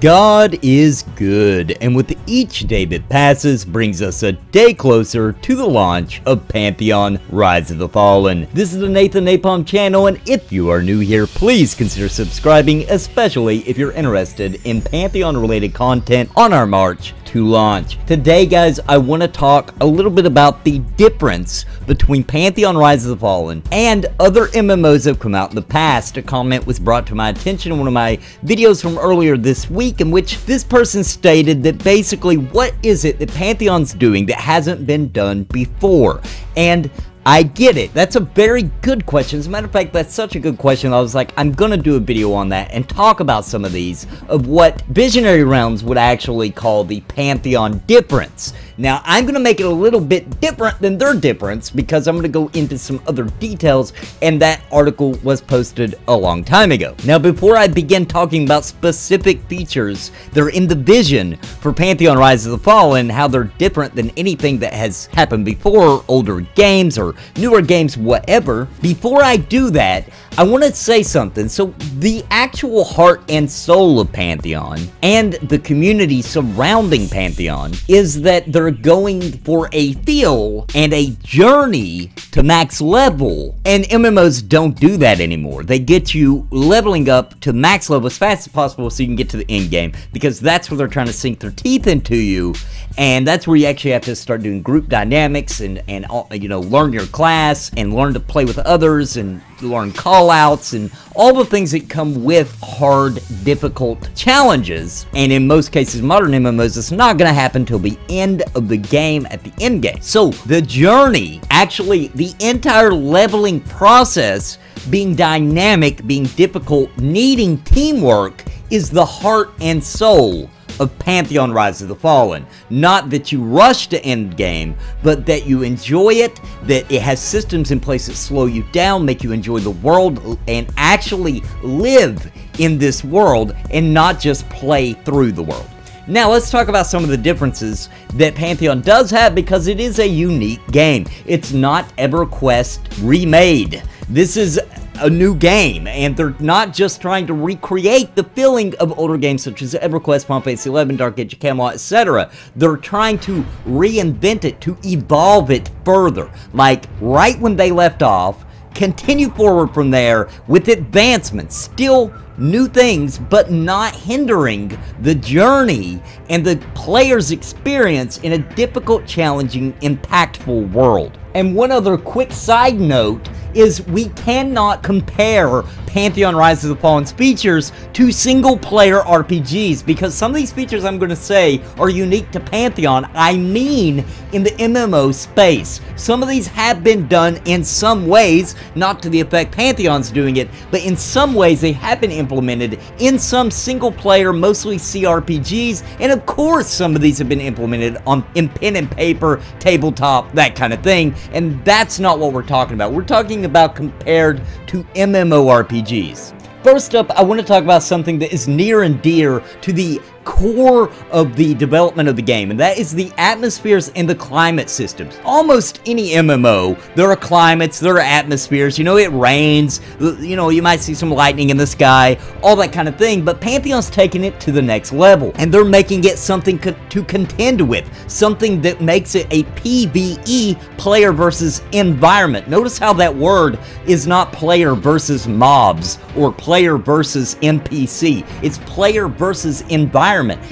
God is good, and with each day that passes brings us a day closer to the launch of Pantheon Rise of the Fallen. This is the Nathan Napalm channel, and if you are new here, please consider subscribing, especially if you're interested in Pantheon related content on our march to launch. Today, guys, I want to talk a little bit about the difference between Pantheon Rise of the Fallen and other MMOs that have come out in the past. A comment was brought to my attention in one of my videos from earlier this week, in which this person stated that basically, what is it that Pantheon's doing that hasn't been done before? And I get it. That's a very good question. As a matter of fact, that's such a good question. I was like, I'm gonna do a video on that and talk about some of these, of what Visionary Realms would actually call the Pantheon difference. Now, I'm gonna make it a little bit different than their difference because I'm gonna go into some other details, and that article was posted a long time ago. Now, before I begin talking about specific features that are in the vision for Pantheon Rise of the Fallen, how they're different than anything that has happened before, older games or newer games, whatever, before I do that, I want to say something. So the actual heart and soul of Pantheon and the community surrounding Pantheon is that they're going for a feel and a journey to max level, and MMOs don't do that anymore. They get you leveling up to max level as fast as possible so you can get to the end game, because that's where they're trying to sink their teeth into you, and that's where you actually have to start doing group dynamics and you know, learn your class and learn to play with others and learn call-outs and all the things that come with hard, difficult challenges. And in most cases, modern MMOs, it's not going to happen till the end of the game, at the end game. So the journey, actually the entire leveling process, being dynamic, being difficult, needing teamwork, is the heart and soul of Pantheon Rise of the Fallen. Not that you rush to end game, but that you enjoy it, that it has systems in place that slow you down, make you enjoy the world, and actually live in this world and not just play through the world. Now, let's talk about some of the differences that Pantheon does have, because it is a unique game. It's not EverQuest remade. This is a new game, and they're not just trying to recreate the feeling of older games such as EverQuest, Final Fantasy XI, Dark Age of Camelot, etc. They're trying to reinvent it, to evolve it further. Like, right when they left off, continue forward from there with advancements, still new things, but not hindering the journey and the player's experience in a difficult, challenging, impactful world. And one other quick side note is we cannot compare Pantheon Rise of the Fallen's features to single-player RPGs, because some of these features I'm going to say are unique to Pantheon. I mean in the MMO space. Some of these have been done in some ways, not to the effect Pantheon's doing it, but in some ways they have been implemented in some single-player, mostly CRPGs, and of course some of these have been implemented in pen and paper, tabletop, that kind of thing, and that's not what we're talking about. We're talking about compared to MMORPGs. First up, I want to talk about something that is near and dear to the core of the development of the game, and that is the atmospheres and the climate systems. Almost any MMO, there are climates, there are atmospheres, you know, it rains, you know, you might see some lightning in the sky, all that kind of thing, but Pantheon's taking it to the next level, and they're making it something to contend with, something that makes it a PvE, player versus environment. Notice how that word is not player versus mobs or player versus NPC, it's player versus environment.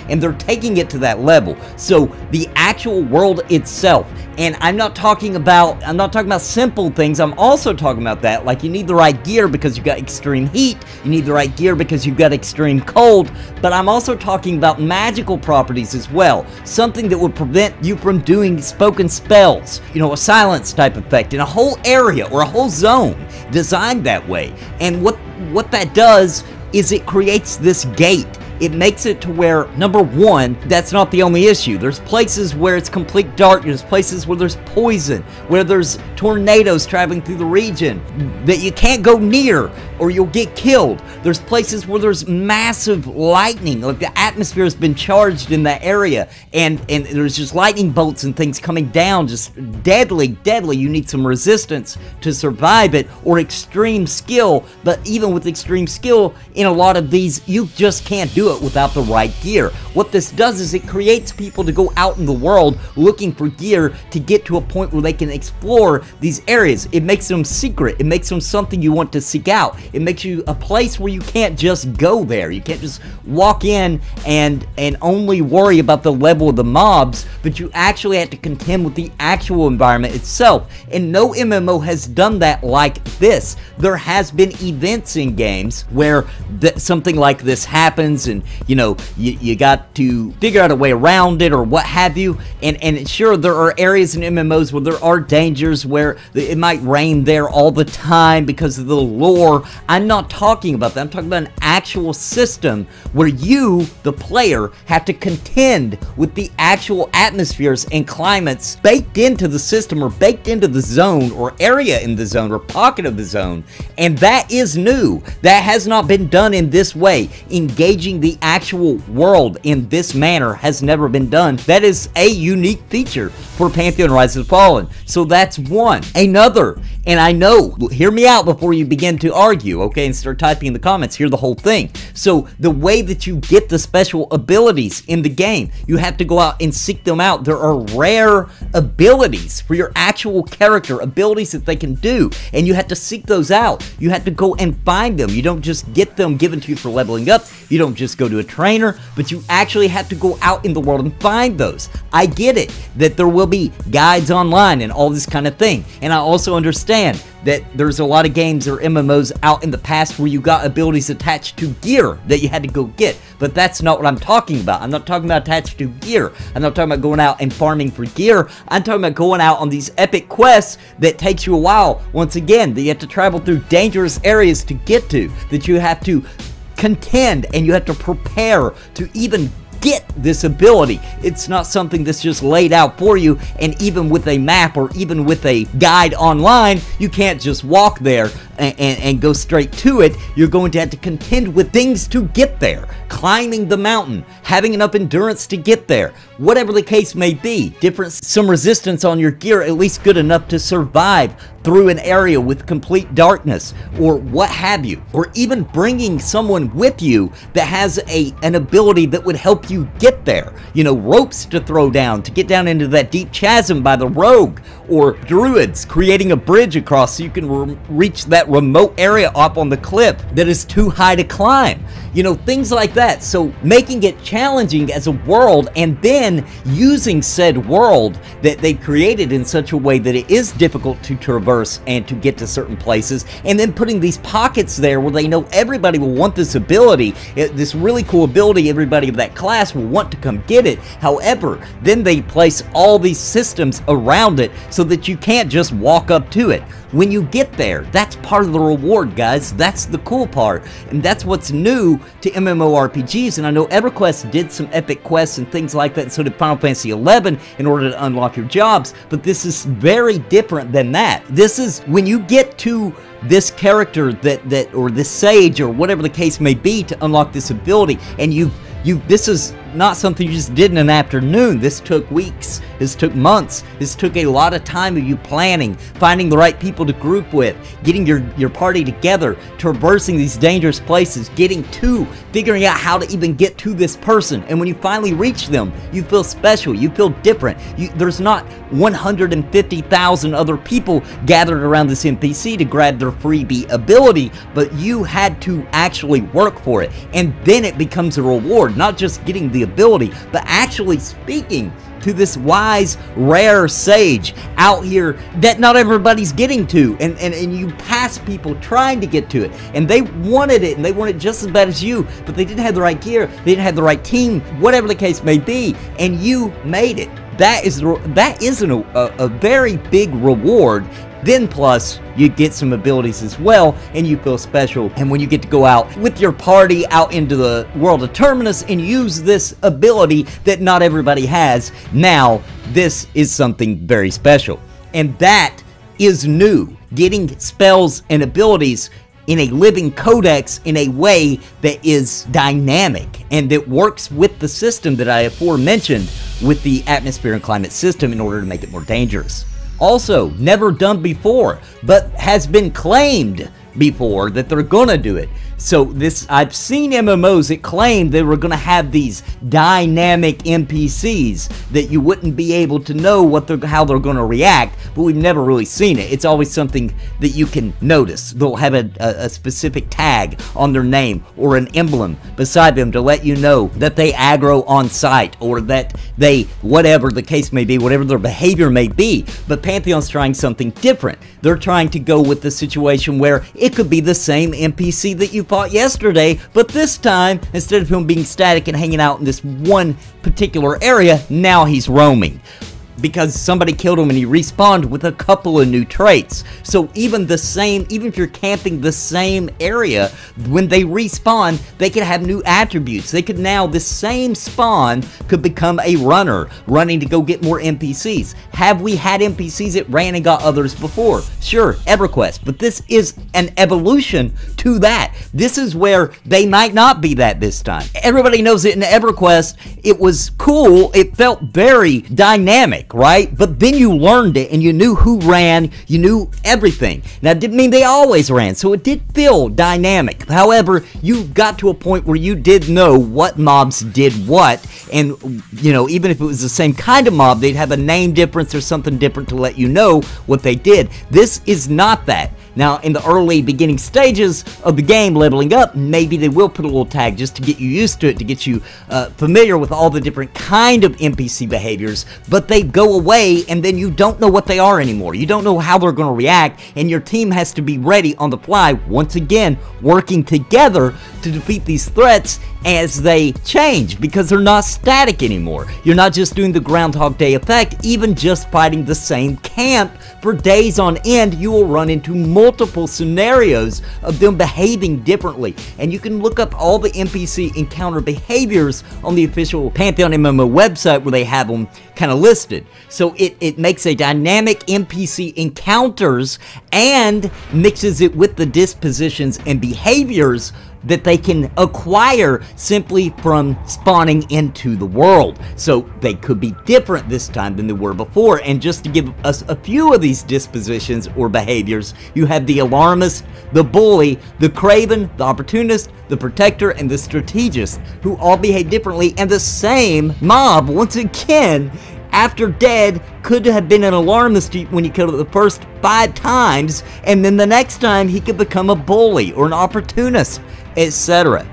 And they're taking it to that level. So the actual world itself, and I'm not talking about simple things. I'm also talking about that, like you need the right gear because you've got extreme heat, you need the right gear because you've got extreme cold, but I'm also talking about magical properties as well, something that would prevent you from doing spoken spells, you know, a silence type effect in a whole area or a whole zone designed that way. And what that does is it creates this gate. It makes it to where, number one, that's not the only issue. There's places where it's complete darkness, places where there's poison, where there's tornadoes traveling through the region that you can't go near. or you'll get killed. There's places where there's massive lightning, like the atmosphere has been charged in that area, and there's just lightning bolts and things coming down, just deadly. You need some resistance to survive it, or extreme skill. But even with extreme skill, in a lot of these, you just can't do it without the right gear. What this does is it creates people to go out in the world looking for gear to get to a point where they can explore these areas. It makes them secret. It makes them something you want to seek out. It makes you a place where you can't just go there. You can't just walk in and only worry about the level of the mobs, but you actually have to contend with the actual environment itself. And no MMO has done that like this. There has been events in games where something like this happens, and you know, you got to figure out a way around it or what have you. And sure, there are areas in MMOs where there are dangers, where it might rain there all the time because of the lore. I'm not talking about that. I'm talking about an actual system where you, the player, have to contend with the actual atmospheres and climates baked into the system, or baked into the zone, or area in the zone, or pocket of the zone. And that is new. That has not been done in this way. Engaging the actual world in this manner has never been done. That is a unique feature for Pantheon Rise of the Fallen. So that's one. Another, and I know, hear me out before you begin to argue, okay, and start typing in the comments, hear the whole thing. So the way that you get the special abilities in the game, you have to go out and seek them out. There are rare abilities for your actual character, abilities that they can do, and you have to seek those out. You have to go and find them. You don't just get them given to you for leveling up. You don't just go to a trainer, but you actually have to go out in the world and find those. I get it that there will be guides online and all this kind of thing, and I also understand that there's a lot of games or MMOs out in the past where you got abilities attached to gear that you had to go get, but that's not what I'm talking about. I'm not talking about attached to gear. I'm not talking about going out and farming for gear. I'm talking about going out on these epic quests that takes you a while, once again, that you have to travel through dangerous areas to get to, that you have to contend and you have to prepare to even get this ability. It's not something that's just laid out for you, and even with a map or even with a guide online, you can't just walk there and go straight to it. You're going to have to contend with things to get there. Climbing the mountain, having enough endurance to get there, whatever the case may be. Some resistance on your gear, at least good enough to survive through an area with complete darkness, or what have you. Or even bringing someone with you that has an ability that would help you get there. You know, ropes to throw down to get down into that deep chasm by the rogue, or druids creating a bridge across so you can reach that remote area up on the cliff that is too high to climb. You know, things like that. So making it challenging as a world, and then using said world that they created in such a way that it is difficult to traverse and to get to certain places, and then putting these pockets there where they know everybody will want this ability, this really cool ability. Everybody of that class will want to come get it. However, then they place all these systems around it so that you can't just walk up to it. When you get there, that's part of the reward, guys. That's the cool part, and that's what's new to MMORPGs. And I know EverQuest did some epic quests and things like that, and so did Final Fantasy XI in order to unlock your jobs, but this is very different than that. This is when you get to this character or this sage or whatever the case may be to unlock this ability, and this is not something you just did in an afternoon. This took weeks. This took months. This took a lot of time of you planning, finding the right people to group with, getting your party together, traversing these dangerous places, figuring out how to even get to this person. And when you finally reach them, you feel special. You feel different. There's not 150,000 other people gathered around this NPC to grab their freebie ability, but you had to actually work for it. And then it becomes a reward, not just getting the ability, but actually speaking to this wise, rare sage out here that not everybody's getting to, and you pass people trying to get to it, and they wanted it, and they want it just as bad as you, but they didn't have the right gear, they didn't have the right team, whatever the case may be, and you made it. That is a very big reward. Then plus, you get some abilities as well, and you feel special. And when you get to go out with your party out into the world of Terminus and use this ability that not everybody has, now this is something very special. And that is new. Getting spells and abilities in a living codex in a way that is dynamic and that works with the system that I aforementioned with the atmosphere and climate system in order to make it more dangerous. Also, never done before, but has been claimed before that they're gonna do it. So I've seen MMOs that claim they were gonna have these dynamic NPCs that you wouldn't be able to know how they're gonna react, but we've never really seen it. It's always something that you can notice. They'll have a specific tag on their name or an emblem beside them to let you know that they aggro on sight, or that they, whatever the case may be, whatever their behavior may be. But Pantheon's trying something different. They're trying to go with the situation where it could be the same NPC that you fought yesterday, but this time, instead of him being static and hanging out in this one particular area, now he's roaming. Because somebody killed him and he respawned with a couple of new traits. So even if you're camping the same area, when they respawn, they could have new attributes. They could now, the same spawn could become a runner, running to go get more NPCs. Have we had NPCs that ran and got others before? Sure, EverQuest, but this is an evolution to that. This is where they might not be that this time. Everybody knows that in EverQuest, it was cool, it felt very dynamic, right? But then you learned it and you knew who ran, you knew everything. Now, it didn't mean they always ran, so it did feel dynamic. However, you got to a point where you did know what mobs did what, and, you know, even if it was the same kind of mob, they'd have a name difference or something different to let you know what they did. This is not that. Now, in the early beginning stages of the game, leveling up, maybe they will put a little tag just to get you used to it, to get you familiar with all the different kind of NPC behaviors, but they go away and then you don't know what they are anymore. You don't know how they're going to react, and your team has to be ready on the fly, once again, working together to defeat these threats as they change, because they're not static anymore. You're not just doing the Groundhog Day effect. Even just fighting the same camp for days on end, you will run into multiple scenarios of them behaving differently. And you can look up all the NPC encounter behaviors on the official Pantheon MMO website, where they have them kind of listed. So it makes a dynamic NPC encounters and mixes it with the dispositions and behaviors that they can acquire simply from spawning into the world. So they could be different this time than they were before. And just to give us a few of these dispositions or behaviors, you have the alarmist, the bully, the craven, the opportunist, the protector, and the strategist, who all behave differently. And the same mob, once again, after dead, could have been an alarmist when you killed it the first 5 times, and then the next time he could become a bully or an opportunist, etc.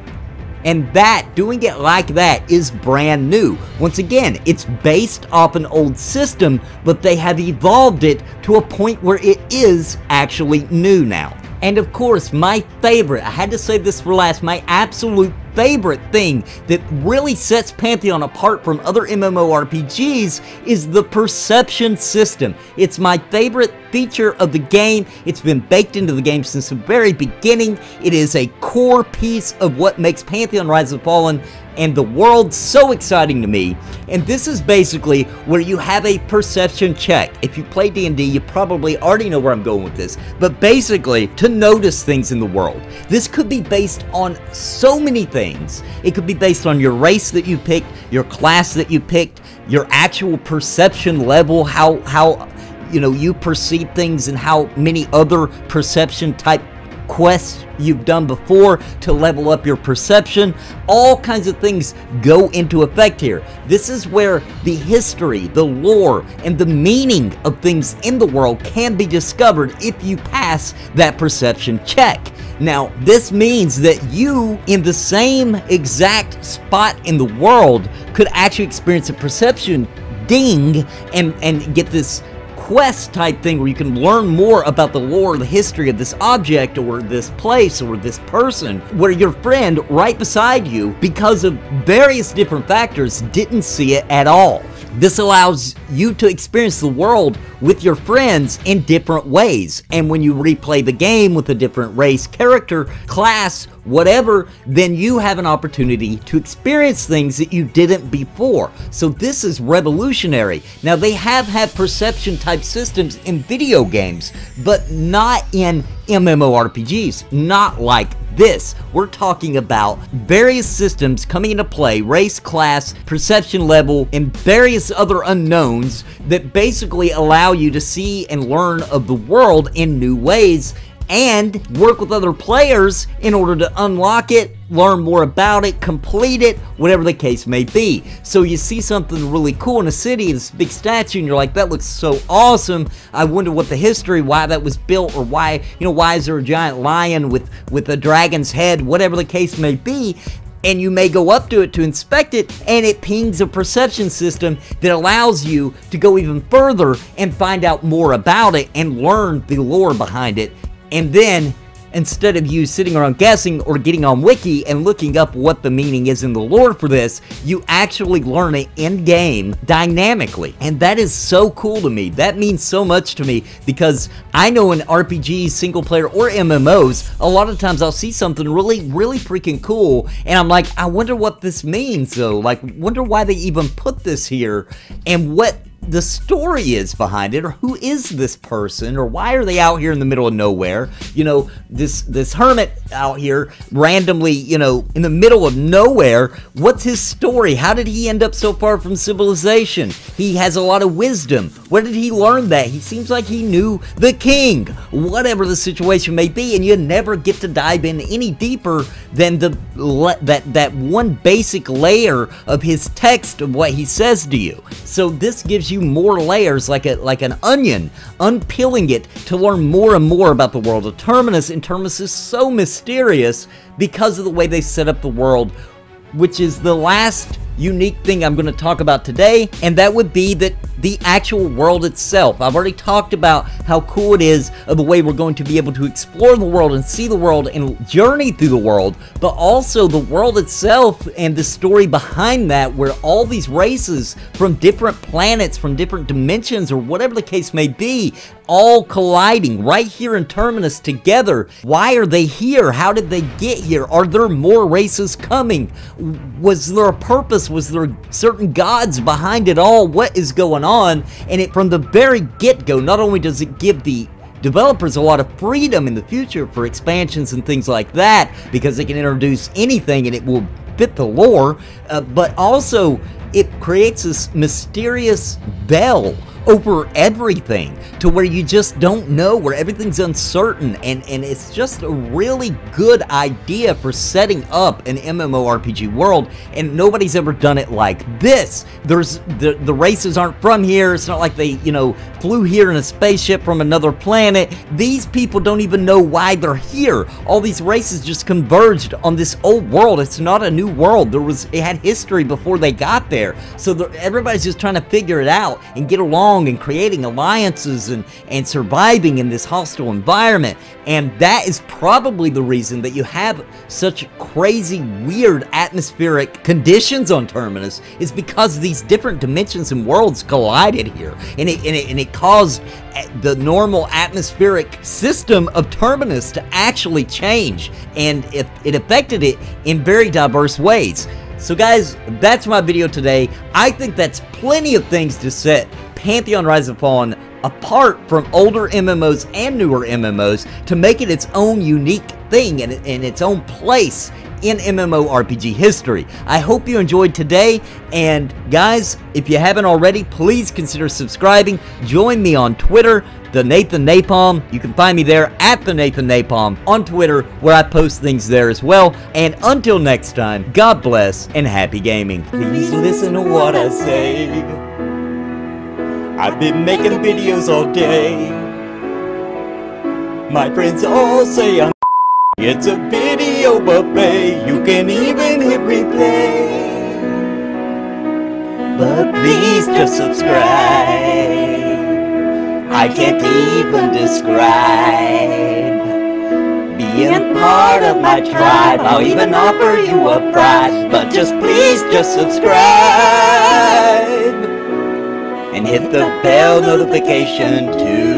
And that, doing it like that, is brand new. Once again, it's based off an old system, but they have evolved it to a point where it is actually new now. And of course, my favorite, I had to save this for last, my absolute favorite thing that really sets Pantheon apart from other MMORPGs is the perception system. It's my favorite feature of the game. It's been baked into the game since the very beginning. It is a core piece of what makes Pantheon Rise of the Fallen and the world so exciting to me. And this is basically where you have a perception check. If you play D&D, you probably already know where I'm going with this, but basically to notice things in the world. This could be based on so many things. It could be based on your race that you picked, your class that you picked, your actual perception level, how you know you perceive things, and how many other perception type quests you've done before to level up your perception. All kinds of things go into effect here. This is where the history, the lore, and the meaning of things in the world can be discovered if you pass that perception check. Now, this means that you, in the same exact spot in the world, could actually experience a perception ding and get this quest type thing where you can learn more about the lore, the history of this object or this place or this person, where your friend right beside you, because of various different factors, didn't see it at all. This allows you to experience the world with your friends in different ways, and when you replay the game with a different race, character, class, whatever, then you have an opportunity to experience things that you didn't before. So this is revolutionary. Now, they have had perception type systems in video games, but not in MMORPGs, not like this. We're talking about various systems coming into play, race, class, perception level, and various other unknowns that basically allow you to see and learn of the world in new ways and work with other players in order to unlock it, learn more about it, complete it, whatever the case may be. So you see something really cool in a city, this big statue, and you're like, that looks so awesome. I wonder what the history, why that was built, or why, why is there a giant lion with a dragon's head, whatever the case may be. And you may go up to it to inspect it, and it pings a perception system that allows you to go even further and find out more about it and learn the lore behind it. And then, instead of you sitting around guessing or getting on Wiki and looking up what the meaning is in the lore for this, you actually learn it in-game dynamically. And that is so cool to me. That means so much to me, because I know in RPGs, single player, or MMOs, a lot of times I'll see something really freaking cool, and I'm like, I wonder what this means, though. Like, wonder why they even put this here, and what the story is behind it, or who is this person, or why are they out here in the middle of nowhere? This hermit out here randomly, in the middle of nowhere. What's his story? How did he end up so far from civilization? He has a lot of wisdom. Where did he learn that? He seems like he knew the king, whatever the situation may be, and you never get to dive in any deeper than that one basic layer of his text of what he says to you. So this gives you more layers, like an onion, unpeeling it to learn more and more about the world of Terminus. And Terminus is so mysterious because of the way they set up the world, which is the last unique thing I'm going to talk about today, and that would be that the actual world itself. I've already talked about how cool it is of the way we're going to be able to explore the world and see the world and journey through the world, but also the world itself and the story behind that, where all these races from different planets, from different dimensions, or whatever the case may be, all colliding right here in Terminus together. Why are they here? How did they get here? Are there more races coming? Was there a purpose? Was there certain gods behind it all? What is going on? And from the very get-go, not only does it give the developers a lot of freedom in the future for expansions and things like that, because they can introduce anything and it will fit the lore, but also it creates this mysterious veil over everything, to where you just don't know, where everything's uncertain, and it's just a really good idea for setting up an MMORPG world, and nobody's ever done it like this. The races aren't from here. It's not like they, flew here in a spaceship from another planet. These people don't even know why they're here. All these races just converged on this old world. It's not a new world. It had history before they got there. So everybody's just trying to figure it out and get along and creating alliances and surviving in this hostile environment. And that is probably the reason that you have such crazy, weird atmospheric conditions on Terminus, is because these different dimensions and worlds collided here, and it caused the normal atmospheric system of Terminus to actually change, and it affected it in very diverse ways. So guys, that's my video today. I think that's plenty of things to set Pantheon Rise of the Fallen apart from older MMOs and newer MMOs, to make it its own unique thing and its own place in MMORPG history. I hope you enjoyed today, and guys, if you haven't already, please consider subscribing. Join me on Twitter, The Nathan Napalm. You can find me there at The Nathan Napalm on Twitter, where I post things there as well. And until next time, God bless and happy gaming. Please listen to what I say. I've been making videos all day. My friends all say I'm it's a video buffet. You can even hit replay. But please just subscribe. I can't even describe being part of my tribe. I'll even offer you a prize. But please just subscribe and hit the bell notification too.